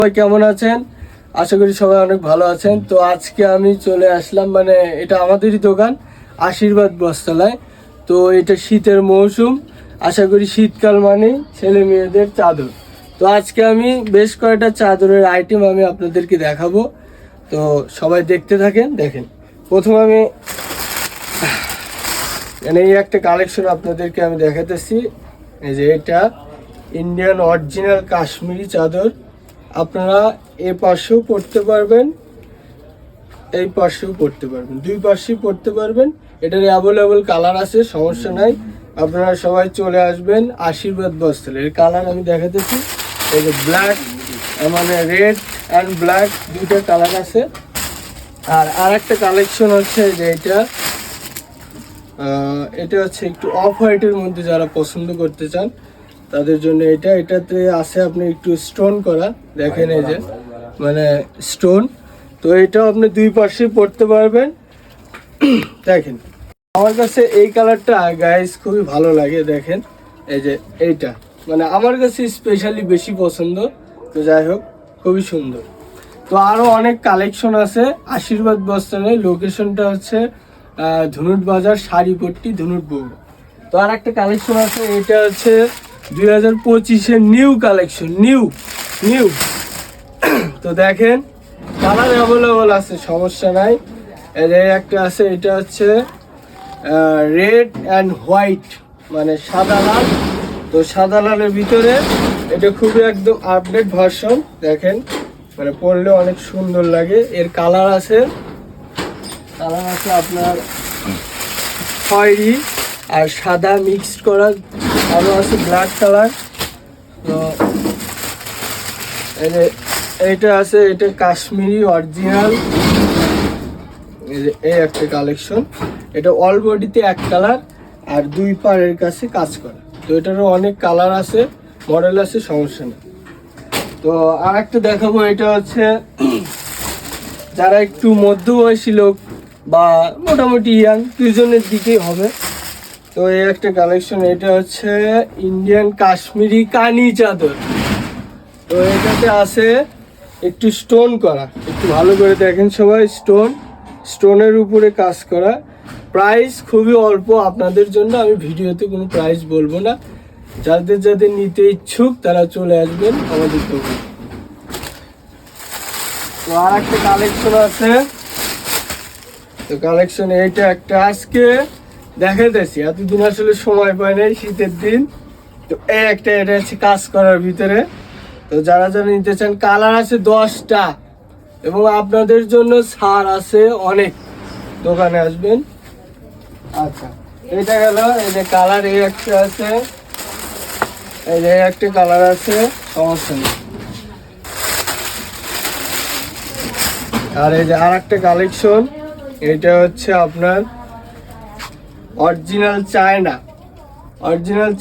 সবাই কেমন আছেন? আশা করি সবাই অনেক ভালো আছেন। তো আজকে আমি চলে আসলাম, মানে এটা আমাদেরই দোকান আশীর্বাদ বস্ত্রালয়। তো এটা শীতের মৌসুম, আশা করি শীতকাল মানেই ছেলে মেয়েদের চাদর। তো আজকে আমি বেশ কয়েকটা চাদরের আইটেম আমি আপনাদেরকে দেখাবো। তো সবাই দেখতে থাকেন। দেখেন, প্রথমে আমি এই একটা কালেকশন আপনাদেরকে আমি দেখাতেছি। এই যে এটা ইন্ডিয়ান অরিজিনাল কাশ্মীরি চাদর। আপনারা এ পাশেও পড়তে পারবেন, এই পাশেও পড়তে পারবেন, দুই পাশেই পড়তে পারবেন। এটার অ্যাভেলেবল কালার আছে, সমস্যা নাই। আপনারা সবাই চলে আসবেন আশীর্বাদ বস্ত্রালয়। এর কালার আমি দেখাতেছি। এই যে ব্ল্যাক, মানে রেড অ্যান্ড ব্ল্যাক দুইটা কালার আছে। আর একটা কালেকশন হচ্ছে যে এটা হচ্ছে একটু অফ হোয়াইটের মধ্যে, যারা পছন্দ করতে চান তাদের জন্য এটাতে আছে আপনি একটু স্টোন করা, দেখেন এই যে মানে স্টোন। তো এটাও আপনি দুই পাশে পড়তে পারবেন। দেখেন, আমার কাছে এই কালারটা গাইস খুবই ভালো লাগে। দেখেন এই যে এইটা, মানে আমার কাছে স্পেশালি বেশি পছন্দ। তো যাই হোক, খুবই সুন্দর। তো আরও অনেক কালেকশন আছে আশীর্বাদ বস্ত্রালয়। লোকেশনটা হচ্ছে ধনুট বাজার, শাড়িপট্টি, ধনুট বগুড়া। তো আর একটা কালেকশন আছে, এটা হচ্ছে 2025-এর নিউ কালেকশন, নিউ। তো দেখেন, কালার অ্যাভেলেবল আছে, সমস্যা নাই। এই একটা আছে, এটা হচ্ছে রেড অ্যান্ড হোয়াইট, মানে সাদা লাল। তো সাদা লালের ভিতরে এটা খুবই একদম আপডেট ভার্সন। দেখেন, মানে পরলে অনেক সুন্দর লাগে। এর কালার আছে আপনার খয়েরি আর সাদা মিক্সড করা, আরও আছে ব্ল্যাক কালার। তো এইটা আছে, এটা কাশ্মীরি অরিজিনাল। এই একটা কালেকশন, এটা অল বডিতে এক কালার আর দুই পাড়ের কাছে কাজ করা। তো এটারও অনেক কালার আছে, মডেল আছে, সমস্যা নেই। তো আর একটা দেখাবো, এটা হচ্ছে যারা একটু মধ্যবয়সী লোক বা মোটামুটি ইয়াং, দুইজনের দিকেই হবে। তো এই একটা কালেকশন, এটা হচ্ছে ইন্ডিয়ান কাশ্মীরি কানি চাদর। তো এটাতে আছে একটু স্টোন করা, একটু ভালো করে দেখেন সবাই, স্টোনের উপরে কাজ করা। প্রাইস খুবই অল্প আপনাদের জন্য, আমি ভিডিওতে কোনো প্রাইস বলবো না। যাদের নিতে ইচ্ছুক তারা চলে আসবেন আমাদের দোকানে। তো আর একটা কালেকশন আছে, তো কালেকশন এইটা একটা আজকে দেখাইতেছি, এতদিন আসলে সময় পাই নাই, শীতের দিন। তো এই একটা, এটা হচ্ছে কাজ করার ভিতরে। তো যারা নিতে চান, কালার আছে 10টা এবং আপনাদের জন্য ছাড় আছে অনেক, দোকানে আসবেন। আচ্ছা, এটা গেল। এই যে কালার এই একটা আছে, এই যে একটা কালার আছে, সমস্যা নেই। আর এই যে আর একটা কালেকশন, এটা হচ্ছে আপনার অরিজিনাল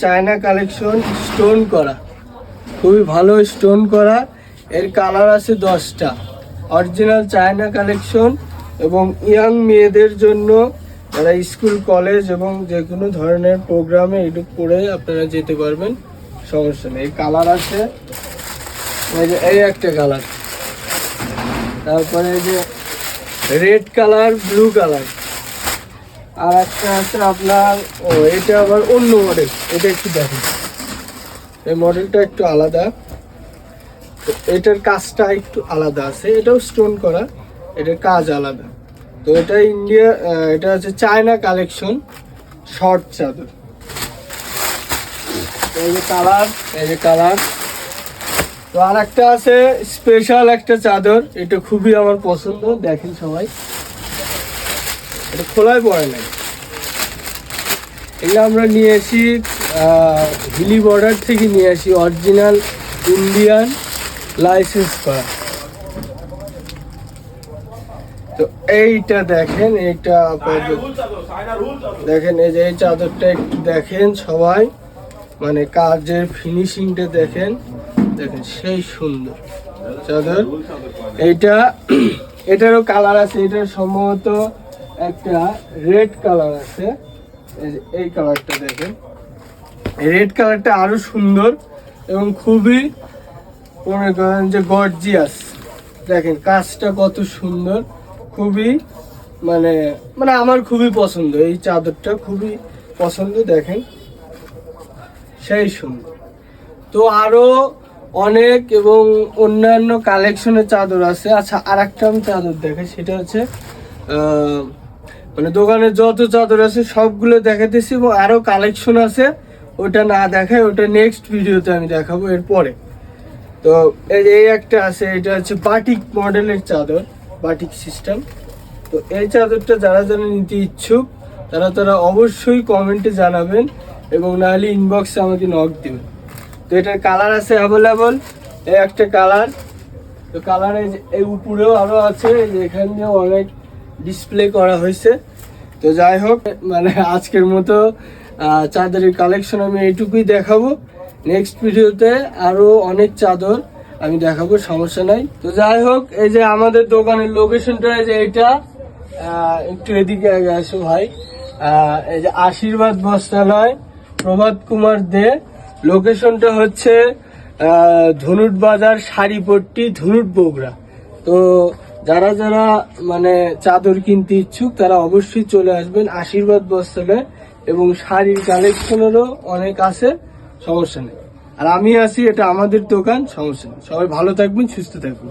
চায়না কালেকশন, স্টোন করা, খুবই ভালো স্টোন করা। এর কালার আছে 10টা। অরিজিনাল চায়না কালেকশন এবং ইয়াং মেয়েদের জন্য, যারা স্কুল, কলেজ এবং যে কোনো ধরনের প্রোগ্রামে এটু পরে আপনারা যেতে পারবেন, সমস্যা নেই। এই কালার আছে, এই একটা কালার। তারপরে এই যে রেড কালার, ব্লু কালার। আর একটা আছে আপনার, এটা আবার অন্য মডেল। এটা একটু দেখেন, এই মডেলটা একটু আলাদা। তো এটার কাজটা একটু আলাদা আছে, এটাও স্টোন করা, এটার কাজ আলাদা। তো এটা এটা হচ্ছে চায়না কালেকশন, শর্ট চাদর। এই যে কালার। তো আর একটা আছে স্পেশাল একটা চাদর, এটা খুবই আমার পছন্দ। দেখেন সবাই, এটা খোলায় পড়ে নাই। এগুলো আমরা নিয়ে আসি হিলি বর্ডার থেকে নিয়ে আসি, অরিজিনাল ইন্ডিয়ান লাইসেন্স করা। তো এইটা দেখেন, এইটা দেখেন, এই যে এই চাদরটা একটু দেখেন সবাই, মানে কাজের ফিনিশিংটা দেখেন সেই সুন্দর চাদর। এটারও কালার আছে, এটার সম্ভবত একটা রেড কালার আছে। এই কালারটা দেখেন, রেড কালারটা আরো সুন্দর এবং খুবই মনে করেন যে গর্জিয়াস, দেখেন কাজটা কত সুন্দর, খুবই মানে মানে আমার খুবই পছন্দ, এই চাদরটা খুবই পছন্দ, দেখেন সেই সুন্দর। তো আরো অনেক এবং অন্যান্য কালেকশনের চাদর আছে। আচ্ছা, আর একটা আমি চাদর দেখাই, সেটা হচ্ছে মানে দোকানে যত চাদর আছে সবগুলো দেখাতেছি এবং আরো কালেকশন আছে, ওটা না দেখাই, ওটা নেক্সট ভিডিওতে আমি দেখাবো এরপরে। তো এই একটা আছে, এটা হচ্ছে বাটিক মডেলের চাদর, বাটিক সিস্টেম। তো এই চাদরটা যারা যারা নিতে ইচ্ছুক তারা অবশ্যই কমেন্টে জানাবেন এবং নাহলে ইনবক্সে আমাকে নক দিবেন। তো এটার কালার আছে অ্যাভেলেবল, এই একটা কালার। তো কালারে এই উপরেও আরও আছে, যে এখান দিয়েও অনেক ডিসপ্লে করা হয়েছে। তো যাই হোক, মানে আজকের মতো চাদরের কালেকশন আমি এইটুকুই দেখাবো। নেক্সট ভিডিওতে আরও অনেক চাদর আমি দেখাবো, সমস্যা নাই। তো যাই হোক, এই যে আমাদের দোকানের লোকেশনটা যে এইটা, একটু এদিকে আগে আসো ভাই। এই যে আশীর্বাদ বস্ত্রালয়, প্রভাত কুমার দে, লোকেশনটা হচ্ছে ধনুট বাজার, শাড়িপট্টি, ধনুট বগুড়া। তো যারা যারা মানে চাদর কিনতে ইচ্ছুক তারা অবশ্যই চলে আসবেন আশীর্বাদ বস্ত্রালয়, এবং শাড়ির কালেকশনেরও অনেক আছে, সমস্যা নেই। আর আমি আছি, এটা আমাদের দোকান, সমস্যা নেই। সবাই ভালো থাকবেন, সুস্থ থাকবেন।